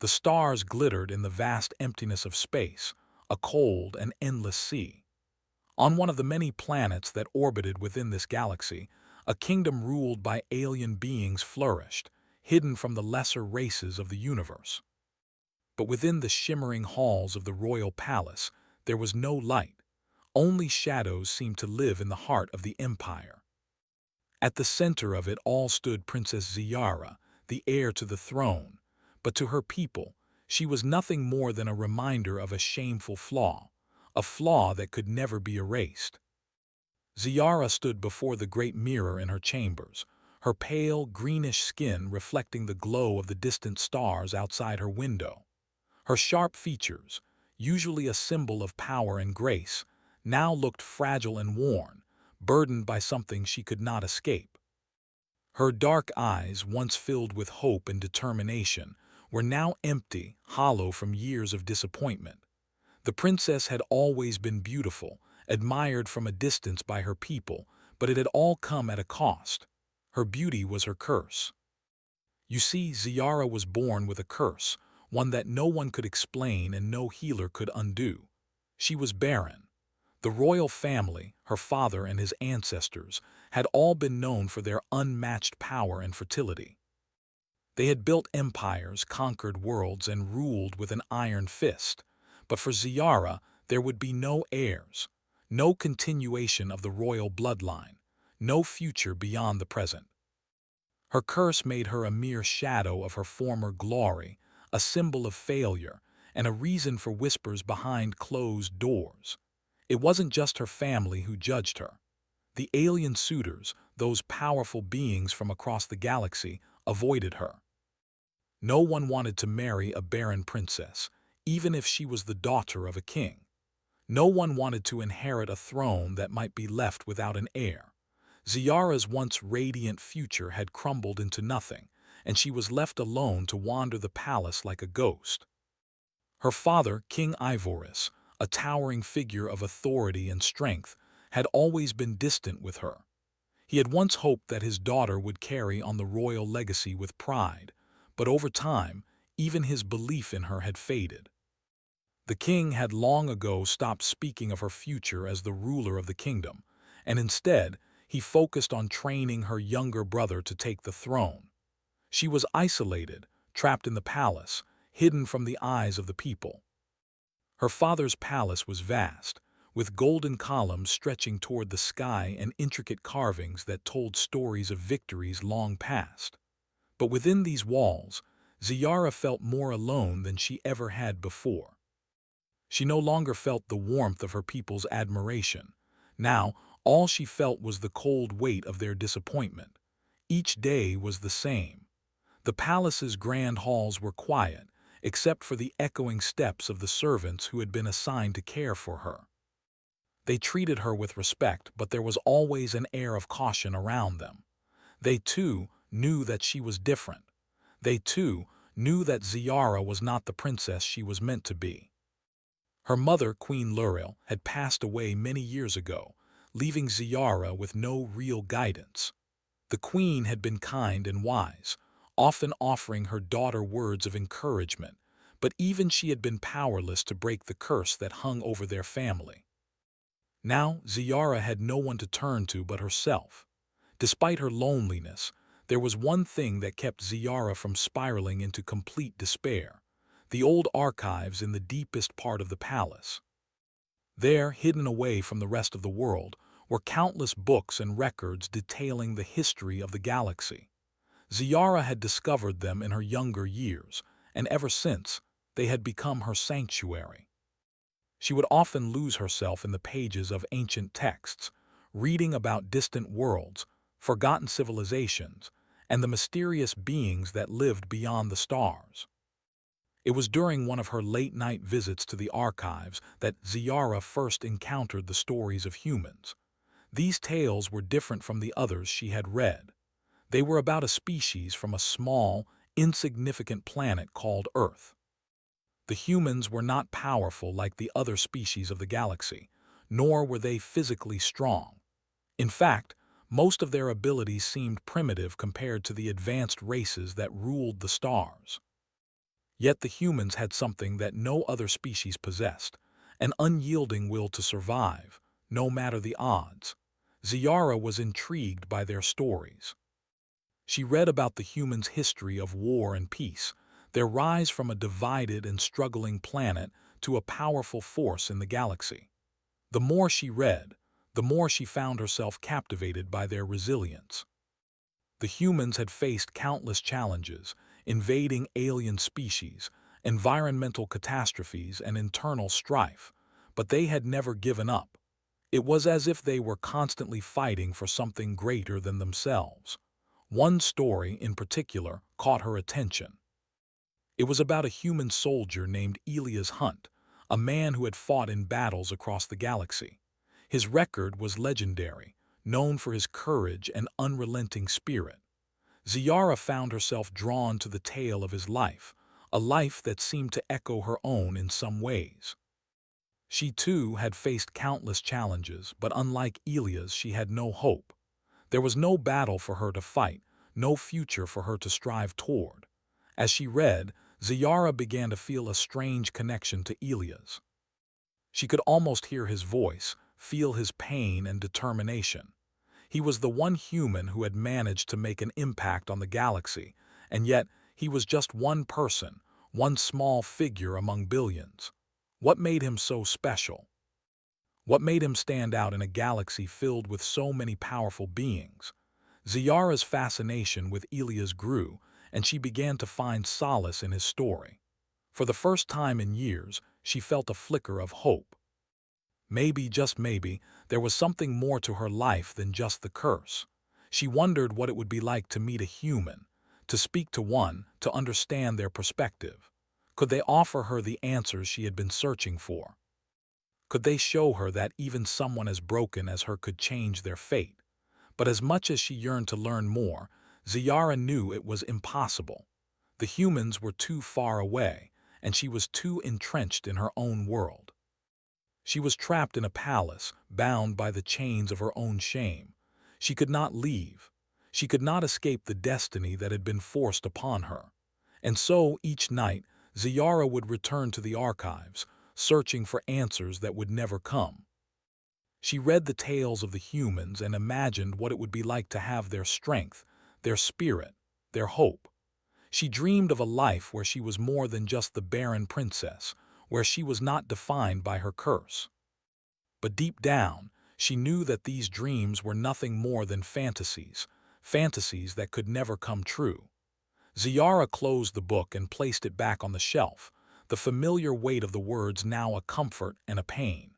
The stars glittered in the vast emptiness of space, a cold and endless sea. On one of the many planets that orbited within this galaxy, a kingdom ruled by alien beings flourished, hidden from the lesser races of the universe. But within the shimmering halls of the royal palace, there was no light. Only shadows seemed to live in the heart of the empire. At the center of it all stood Princess Ziara, the heir to the throne, but to her people, she was nothing more than a reminder of a shameful flaw, a flaw that could never be erased. Ziara stood before the great mirror in her chambers, her pale, greenish skin reflecting the glow of the distant stars outside her window. Her sharp features, usually a symbol of power and grace, now looked fragile and worn, burdened by something she could not escape. Her dark eyes, once filled with hope and determination, were now empty, hollow from years of disappointment. The princess had always been beautiful, admired from a distance by her people, but it had all come at a cost. Her beauty was her curse. You see, Ziara was born with a curse, one that no one could explain and no healer could undo. She was barren. The royal family, her father and his ancestors, had all been known for their unmatched power and fertility. They had built empires, conquered worlds, and ruled with an iron fist. But for Ziara, there would be no heirs, no continuation of the royal bloodline, no future beyond the present. Her curse made her a mere shadow of her former glory, a symbol of failure, and a reason for whispers behind closed doors. It wasn't just her family who judged her. The alien suitors, those powerful beings from across the galaxy, avoided her. No one wanted to marry a barren princess, even if she was the daughter of a king. No one wanted to inherit a throne that might be left without an heir. Ziara's once radiant future had crumbled into nothing, and she was left alone to wander the palace like a ghost. Her father, King Ivorus, a towering figure of authority and strength, had always been distant with her. He had once hoped that his daughter would carry on the royal legacy with pride, but over time, even his belief in her had faded. The king had long ago stopped speaking of her future as the ruler of the kingdom, and instead, he focused on training her younger brother to take the throne. She was isolated, trapped in the palace, hidden from the eyes of the people. Her father's palace was vast, with golden columns stretching toward the sky and intricate carvings that told stories of victories long past. But within these walls, Ziara felt more alone than she ever had before. She no longer felt the warmth of her people's admiration. Now, all she felt was the cold weight of their disappointment. Each day was the same. The palace's grand halls were quiet, except for the echoing steps of the servants who had been assigned to care for her. They treated her with respect, but there was always an air of caution around them. They, too, knew that she was different. They, too, knew that Ziara was not the princess she was meant to be. Her mother, Queen Luril, had passed away many years ago, leaving Ziara with no real guidance. The queen had been kind and wise, often offering her daughter words of encouragement, but even she had been powerless to break the curse that hung over their family. Now, Ziara had no one to turn to but herself. Despite her loneliness, there was one thing that kept Ziara from spiraling into complete despair: the old archives in the deepest part of the palace. There, hidden away from the rest of the world, were countless books and records detailing the history of the galaxy. Ziara had discovered them in her younger years, and ever since, they had become her sanctuary. She would often lose herself in the pages of ancient texts, reading about distant worlds, forgotten civilizations, and the mysterious beings that lived beyond the stars. It was during one of her late-night visits to the archives that Ziara first encountered the stories of humans. These tales were different from the others she had read. They were about a species from a small, insignificant planet called Earth. The humans were not powerful like the other species of the galaxy, nor were they physically strong. In fact, most of their abilities seemed primitive compared to the advanced races that ruled the stars. Yet the humans had something that no other species possessed, an unyielding will to survive, no matter the odds. Ziara was intrigued by their stories. She read about the humans' history of war and peace, their rise from a divided and struggling planet to a powerful force in the galaxy. The more she read, the more she found herself captivated by their resilience. The humans had faced countless challenges, invading alien species, environmental catastrophes, and internal strife, but they had never given up. It was as if they were constantly fighting for something greater than themselves. One story, in particular, caught her attention. It was about a human soldier named Elias Hunt, a man who had fought in battles across the galaxy. His record was legendary, known for his courage and unrelenting spirit. Ziara found herself drawn to the tale of his life, a life that seemed to echo her own in some ways. She too had faced countless challenges, but unlike Elias, she had no hope. There was no battle for her to fight, no future for her to strive toward. As she read, Ziara began to feel a strange connection to Elias. She could almost hear his voice, feel his pain and determination. He was the one human who had managed to make an impact on the galaxy, and yet he was just one person, one small figure among billions. What made him so special? What made him stand out in a galaxy filled with so many powerful beings? Ziara's fascination with Elias grew, and she began to find solace in his story. For the first time in years, she felt a flicker of hope. Maybe, just maybe, there was something more to her life than just the curse. She wondered what it would be like to meet a human, to speak to one, to understand their perspective. Could they offer her the answers she had been searching for? Could they show her that even someone as broken as her could change their fate? But as much as she yearned to learn more, Ziara knew it was impossible. The humans were too far away, and she was too entrenched in her own world. She was trapped in a palace, bound by the chains of her own shame. She could not leave. She could not escape the destiny that had been forced upon her. And so, each night, Ziara would return to the archives, searching for answers that would never come. She read the tales of the humans and imagined what it would be like to have their strength, their spirit, their hope. She dreamed of a life where she was more than just the barren princess, where she was not defined by her curse. But deep down, she knew that these dreams were nothing more than fantasies, fantasies that could never come true. Ziara closed the book and placed it back on the shelf, the familiar weight of the words now a comfort and a pain.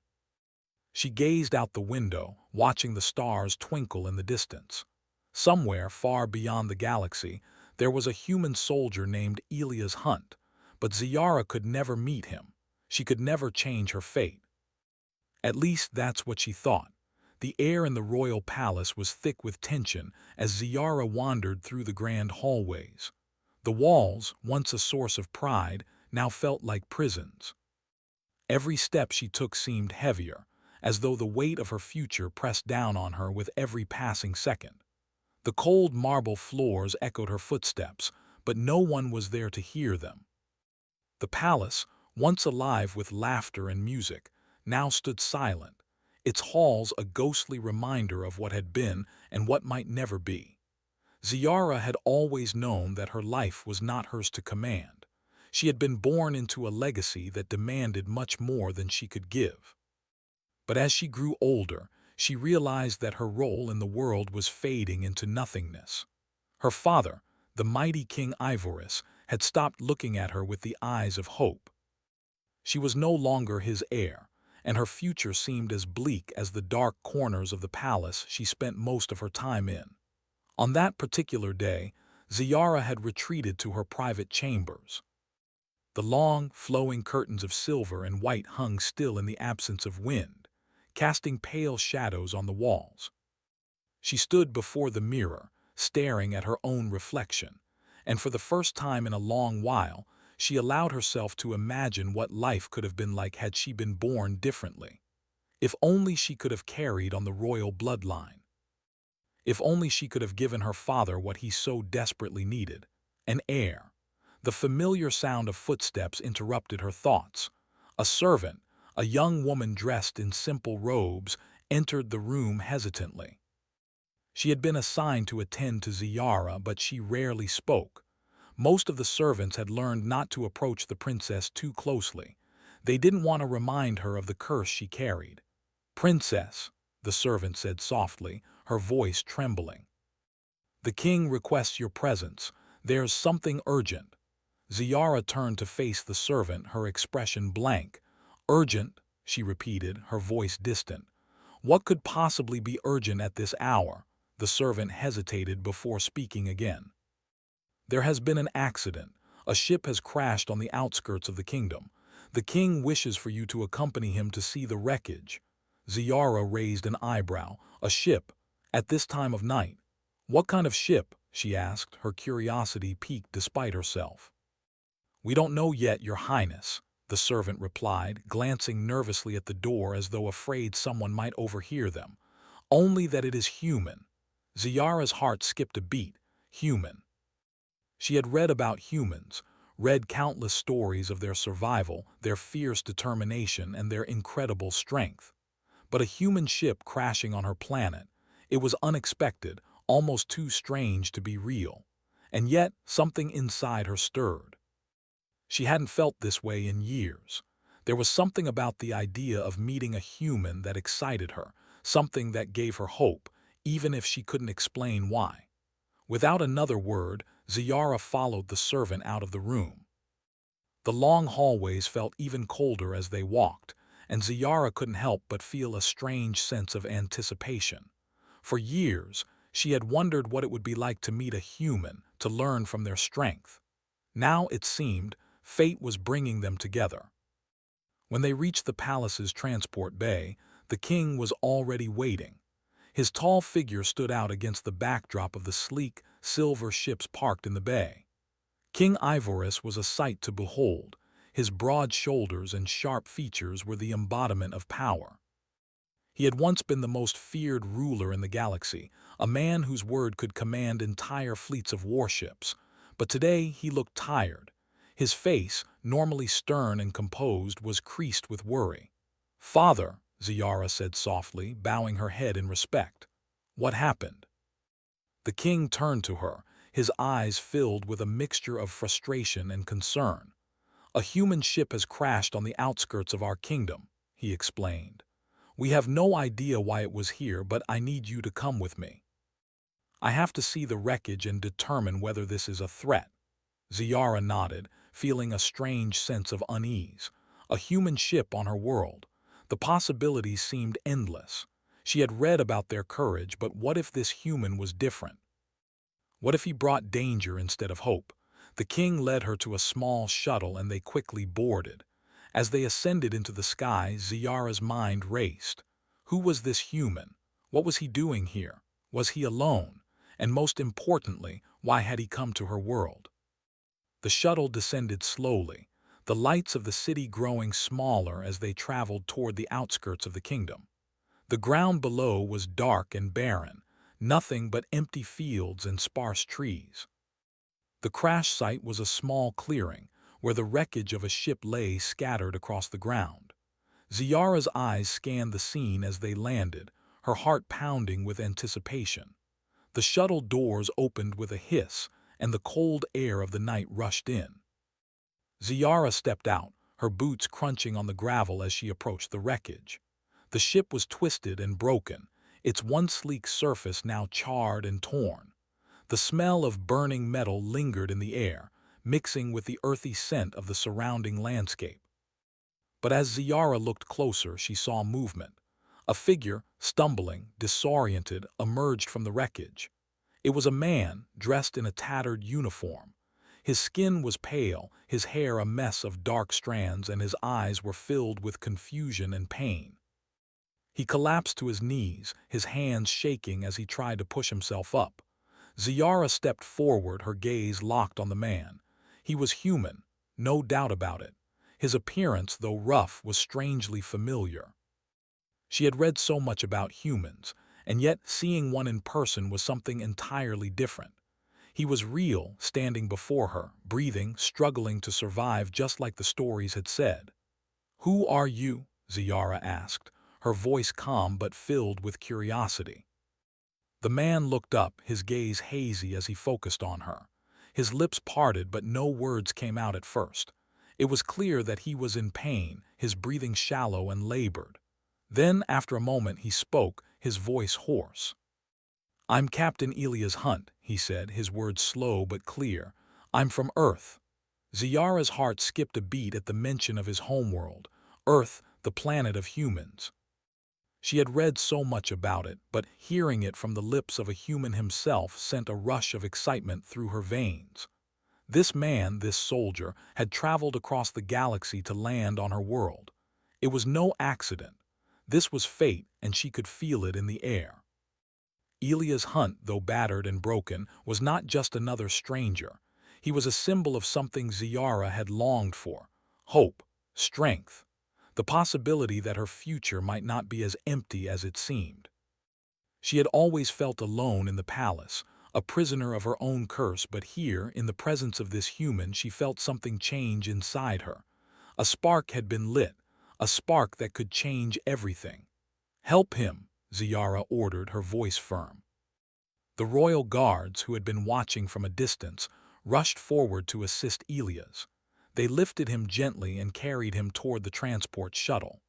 She gazed out the window, watching the stars twinkle in the distance. Somewhere far beyond the galaxy, there was a human soldier named Elias Hunt, but Ziara could never meet him. She could never change her fate. At least that's what she thought. The air in the royal palace was thick with tension as Ziara wandered through the grand hallways. The walls, once a source of pride, now felt like prisons. Every step she took seemed heavier, as though the weight of her future pressed down on her with every passing second. The cold marble floors echoed her footsteps, but no one was there to hear them. The palace, once alive with laughter and music, now stood silent, its halls a ghostly reminder of what had been and what might never be. Ziara had always known that her life was not hers to command. She had been born into a legacy that demanded much more than she could give. But as she grew older, she realized that her role in the world was fading into nothingness. Her father, the mighty King Ivorus, had stopped looking at her with the eyes of hope. She was no longer his heir, and her future seemed as bleak as the dark corners of the palace she spent most of her time in. On that particular day, Ziara had retreated to her private chambers. The long, flowing curtains of silver and white hung still in the absence of wind, casting pale shadows on the walls. She stood before the mirror, staring at her own reflection, and for the first time in a long while, she allowed herself to imagine what life could have been like had she been born differently. If only she could have carried on the royal bloodline. If only she could have given her father what he so desperately needed, an heir. The familiar sound of footsteps interrupted her thoughts. A servant, a young woman dressed in simple robes, entered the room hesitantly. She had been assigned to attend to Ziara, but she rarely spoke. Most of the servants had learned not to approach the princess too closely. They didn't want to remind her of the curse she carried. "Princess," the servant said softly, her voice trembling. "The king requests your presence. There's something urgent." Ziara turned to face the servant, her expression blank. "Urgent," she repeated, her voice distant. "What could possibly be urgent at this hour?" The servant hesitated before speaking again. "There has been an accident. A ship has crashed on the outskirts of the kingdom. The king wishes for you to accompany him to see the wreckage." Ziara raised an eyebrow. "A ship? At this time of night? What kind of ship?" she asked, her curiosity piqued despite herself. "We don't know yet, Your Highness," the servant replied, glancing nervously at the door as though afraid someone might overhear them. "Only that it is human." Ziara's heart skipped a beat. Human. She had read about humans, read countless stories of their survival, their fierce determination, and their incredible strength. But a human ship crashing on her planet, it was unexpected, almost too strange to be real. And yet, something inside her stirred. She hadn't felt this way in years. There was something about the idea of meeting a human that excited her, something that gave her hope, even if she couldn't explain why. Without another word, Ziara followed the servant out of the room. The long hallways felt even colder as they walked, and Ziara couldn't help but feel a strange sense of anticipation. For years, she had wondered what it would be like to meet a human, to learn from their strength. Now, it seemed, fate was bringing them together. When they reached the palace's transport bay, the king was already waiting. His tall figure stood out against the backdrop of the sleek, silver ships parked in the bay. King Ivorus was a sight to behold. His broad shoulders and sharp features were the embodiment of power. He had once been the most feared ruler in the galaxy, a man whose word could command entire fleets of warships. But today he looked tired. His face, normally stern and composed, was creased with worry. "Father," Ziara said softly, bowing her head in respect. "What happened?" The king turned to her, his eyes filled with a mixture of frustration and concern. "A human ship has crashed on the outskirts of our kingdom," he explained. "We have no idea why it was here, but I need you to come with me. I have to see the wreckage and determine whether this is a threat." Ziara nodded, feeling a strange sense of unease. A human ship on her world. The possibilities seemed endless. She had read about their courage, but what if this human was different? What if he brought danger instead of hope? The king led her to a small shuttle and they quickly boarded. As they ascended into the sky, Ziara's mind raced. Who was this human? What was he doing here? Was he alone? And most importantly, why had he come to her world? The shuttle descended slowly, the lights of the city growing smaller as they traveled toward the outskirts of the kingdom. The ground below was dark and barren, nothing but empty fields and sparse trees. The crash site was a small clearing, where the wreckage of a ship lay scattered across the ground. Ziara's eyes scanned the scene as they landed, her heart pounding with anticipation. The shuttle doors opened with a hiss, and the cold air of the night rushed in. Ziara stepped out, her boots crunching on the gravel as she approached the wreckage. The ship was twisted and broken, its once sleek surface now charred and torn. The smell of burning metal lingered in the air, mixing with the earthy scent of the surrounding landscape. But as Ziara looked closer, she saw movement. A figure, stumbling, disoriented, emerged from the wreckage. It was a man, dressed in a tattered uniform. His skin was pale, his hair a mess of dark strands, and his eyes were filled with confusion and pain. He collapsed to his knees, his hands shaking as he tried to push himself up. Ziara stepped forward, her gaze locked on the man. He was human, no doubt about it. His appearance, though rough, was strangely familiar. She had read so much about humans, and yet seeing one in person was something entirely different. He was real, standing before her, breathing, struggling to survive just like the stories had said. "Who are you?" Ziara asked, her voice calm but filled with curiosity. The man looked up, his gaze hazy as he focused on her. His lips parted, but no words came out at first. It was clear that he was in pain, his breathing shallow and labored. Then, after a moment, he spoke, his voice hoarse. "I'm Captain Elias Hunt," he said, his words slow but clear. "I'm from Earth." Ziara's heart skipped a beat at the mention of his homeworld, Earth, the planet of humans. She had read so much about it, but hearing it from the lips of a human himself sent a rush of excitement through her veins. This man, this soldier, had traveled across the galaxy to land on her world. It was no accident. This was fate, and she could feel it in the air. Elias Hunt, though battered and broken, was not just another stranger. He was a symbol of something Ziara had longed for: hope, strength, the possibility that her future might not be as empty as it seemed. She had always felt alone in the palace, a prisoner of her own curse, but here, in the presence of this human, she felt something change inside her. A spark had been lit, a spark that could change everything. "Help him," Ziara ordered, her voice firm. The royal guards, who had been watching from a distance, rushed forward to assist Elias. They lifted him gently and carried him toward the transport shuttle.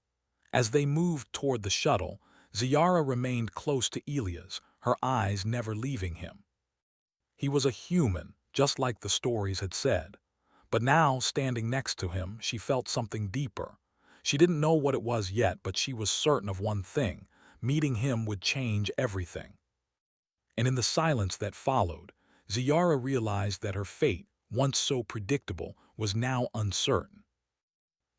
As they moved toward the shuttle, Ziara remained close to Elias, her eyes never leaving him. He was a human, just like the stories had said. But now, standing next to him, she felt something deeper. She didn't know what it was yet, but she was certain of one thing: meeting him would change everything. And in the silence that followed, Ziara realized that her fate, once so predictable, was now uncertain.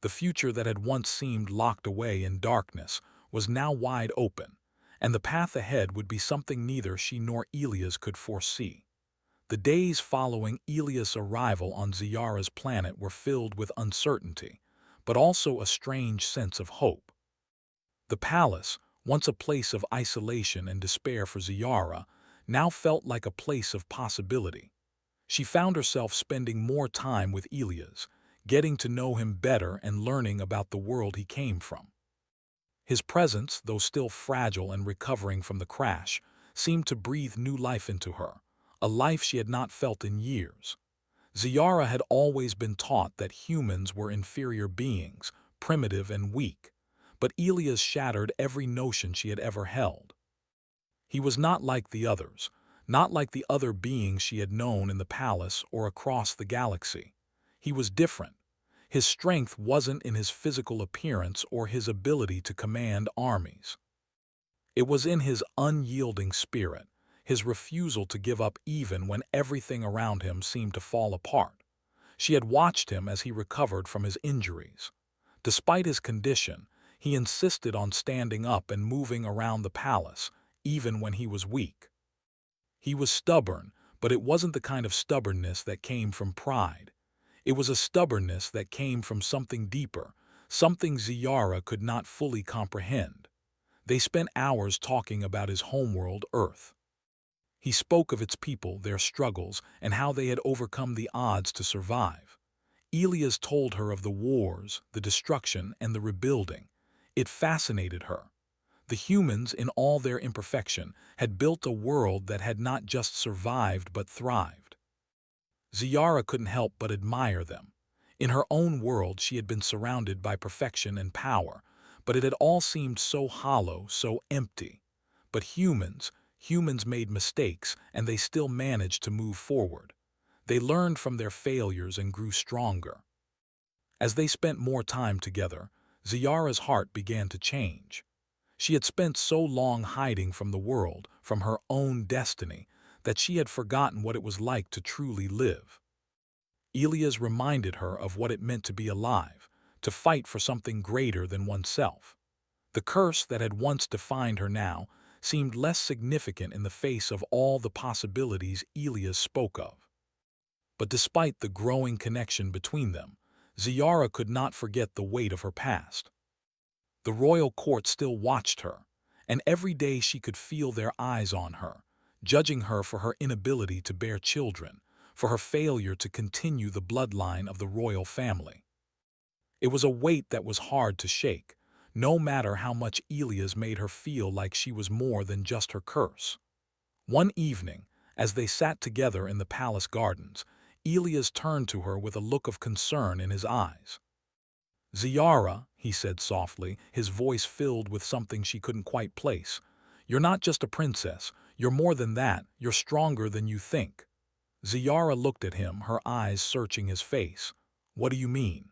The future that had once seemed locked away in darkness was now wide open, and the path ahead would be something neither she nor Elias could foresee. The days following Elias' arrival on Ziara's planet were filled with uncertainty, but also a strange sense of hope. The palace, once a place of isolation and despair for Ziara, now felt like a place of possibility. She found herself spending more time with Elias, getting to know him better and learning about the world he came from. His presence, though still fragile and recovering from the crash, seemed to breathe new life into her, a life she had not felt in years. Ziara had always been taught that humans were inferior beings, primitive and weak, but Elias shattered every notion she had ever held. He was not like the others, not like the other beings she had known in the palace or across the galaxy. He was different. His strength wasn't in his physical appearance or his ability to command armies. It was in his unyielding spirit, his refusal to give up even when everything around him seemed to fall apart. She had watched him as he recovered from his injuries. Despite his condition, he insisted on standing up and moving around the palace, even when he was weak. He was stubborn, but it wasn't the kind of stubbornness that came from pride. It was a stubbornness that came from something deeper, something Ziara could not fully comprehend. They spent hours talking about his homeworld, Earth. He spoke of its people, their struggles, and how they had overcome the odds to survive. Elias told her of the wars, the destruction, and the rebuilding. It fascinated her. The humans, in all their imperfection, had built a world that had not just survived but thrived. Ziara couldn't help but admire them. In her own world she had been surrounded by perfection and power, but it had all seemed so hollow, so empty. But humans made mistakes, and they still managed to move forward. They learned from their failures and grew stronger. As they spent more time together, Ziara's heart began to change. She had spent so long hiding from the world, from her own destiny, that she had forgotten what it was like to truly live. Elias reminded her of what it meant to be alive, to fight for something greater than oneself. The curse that had once defined her now seemed less significant in the face of all the possibilities Elias spoke of. But despite the growing connection between them, Ziara could not forget the weight of her past. The royal court still watched her, and every day she could feel their eyes on her, judging her for her inability to bear children, for her failure to continue the bloodline of the royal family. It was a weight that was hard to shake, no matter how much Elias made her feel like she was more than just her curse. One evening, as they sat together in the palace gardens, Elias turned to her with a look of concern in his eyes. "Ziara," he said softly, his voice filled with something she couldn't quite place. "You're not just a princess. You're more than that. You're stronger than you think." Ziara looked at him, her eyes searching his face. "What do you mean?"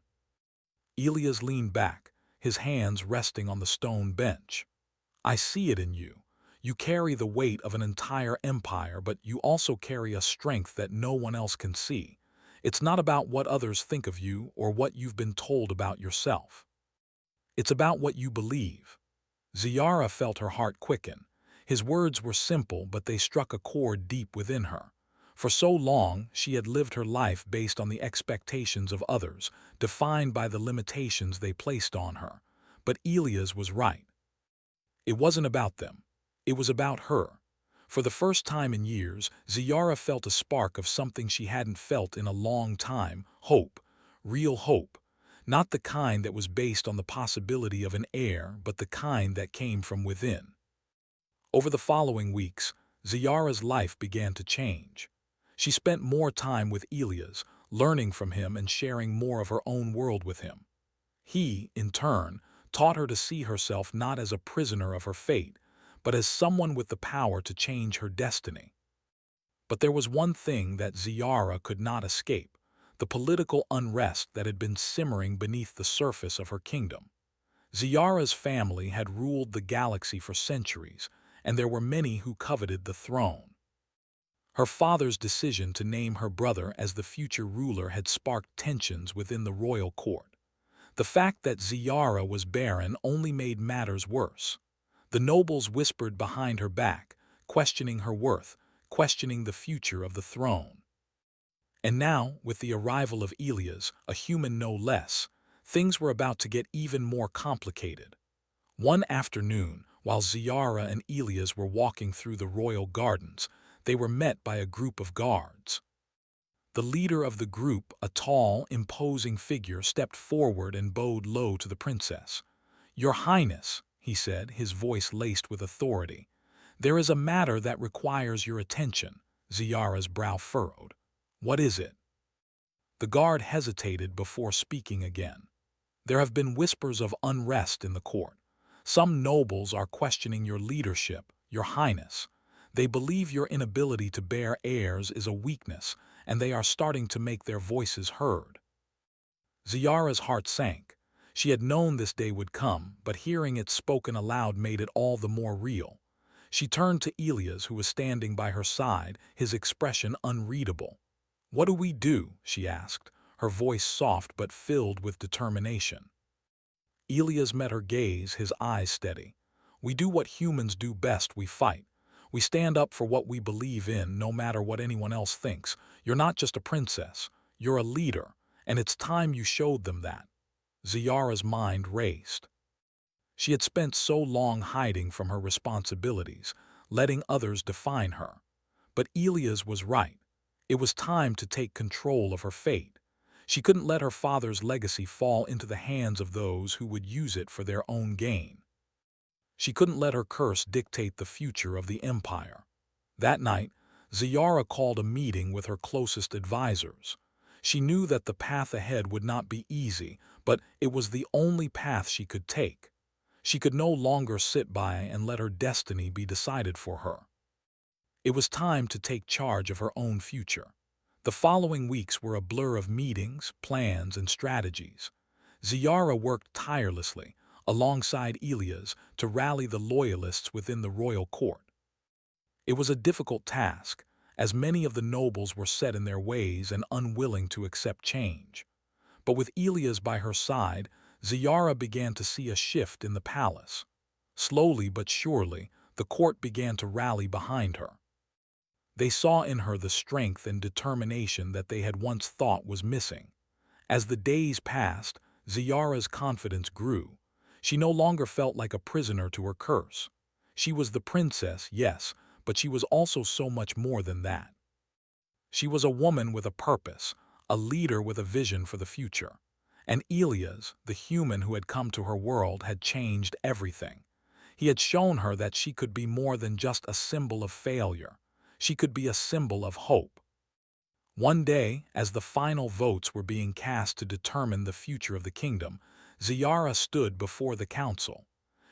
Elias leaned back, his hands resting on the stone bench. "I see it in you. You carry the weight of an entire empire, but you also carry a strength that no one else can see. It's not about what others think of you or what you've been told about yourself. It's about what you believe." Ziara felt her heart quicken. His words were simple, but they struck a chord deep within her. For so long, she had lived her life based on the expectations of others, defined by the limitations they placed on her. But Elias was right. It wasn't about them. It was about her. For the first time in years, Ziara felt a spark of something she hadn't felt in a long time: hope, real hope. Not the kind that was based on the possibility of an heir, but the kind that came from within. Over the following weeks, Ziara's life began to change. She spent more time with Elias, learning from him and sharing more of her own world with him. He, in turn, taught her to see herself not as a prisoner of her fate, but as someone with the power to change her destiny. But there was one thing that Ziara could not escape: the political unrest that had been simmering beneath the surface of her kingdom. Ziara's family had ruled the galaxy for centuries, and there were many who coveted the throne. Her father's decision to name her brother as the future ruler had sparked tensions within the royal court. The fact that Ziara was barren only made matters worse. The nobles whispered behind her back, questioning her worth, questioning the future of the throne. And now, with the arrival of Elias, a human no less, things were about to get even more complicated. One afternoon, while Ziara and Elias were walking through the royal gardens, they were met by a group of guards. The leader of the group, a tall, imposing figure, stepped forward and bowed low to the princess. "Your Highness," he said, his voice laced with authority, "there is a matter that requires your attention." Ziara's brow furrowed. "What is it?" The guard hesitated before speaking again. "There have been whispers of unrest in the court. Some nobles are questioning your leadership, Your Highness. They believe your inability to bear heirs is a weakness, and they are starting to make their voices heard." Ziara's heart sank. She had known this day would come, but hearing it spoken aloud made it all the more real. She turned to Elias, who was standing by her side, his expression unreadable. "What do we do?" she asked, her voice soft but filled with determination. Elias met her gaze, his eyes steady. "We do what humans do best: we fight. We stand up for what we believe in, no matter what anyone else thinks. You're not just a princess. You're a leader, and it's time you showed them that." Ziara's mind raced. She had spent so long hiding from her responsibilities, letting others define her. But Elias was right. It was time to take control of her fate. She couldn't let her father's legacy fall into the hands of those who would use it for their own gain. She couldn't let her curse dictate the future of the empire. That night, Ziara called a meeting with her closest advisors. She knew that the path ahead would not be easy, but it was the only path she could take. She could no longer sit by and let her destiny be decided for her. It was time to take charge of her own future. The following weeks were a blur of meetings, plans, and strategies. Ziara worked tirelessly, alongside Elias, to rally the loyalists within the royal court. It was a difficult task, as many of the nobles were set in their ways and unwilling to accept change. But with Elias by her side, Ziara began to see a shift in the palace. Slowly but surely, the court began to rally behind her. They saw in her the strength and determination that they had once thought was missing. As the days passed, Ziara's confidence grew. She no longer felt like a prisoner to her curse. She was the princess, yes, but she was also so much more than that. She was a woman with a purpose, a leader with a vision for the future. And Elias, the human who had come to her world, had changed everything. He had shown her that she could be more than just a symbol of failure. She could be a symbol of hope. One day, as the final votes were being cast to determine the future of the kingdom, Ziara stood before the council.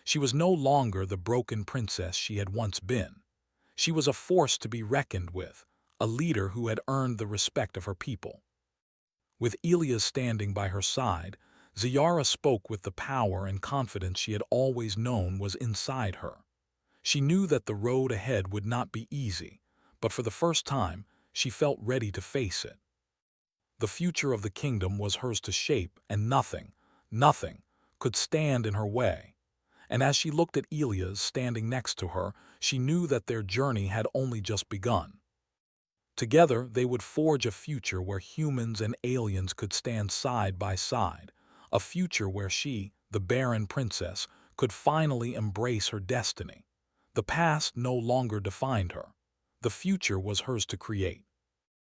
She was no longer the broken princess she had once been. She was a force to be reckoned with, a leader who had earned the respect of her people. With Elias standing by her side, Ziara spoke with the power and confidence she had always known was inside her. She knew that the road ahead would not be easy, but for the first time, she felt ready to face it. The future of the kingdom was hers to shape, and nothing, could stand in her way. And as she looked at Elias standing next to her, she knew that their journey had only just begun. Together, they would forge a future where humans and aliens could stand side by side, a future where she, the barren princess, could finally embrace her destiny. The past no longer defined her. The future was hers to create.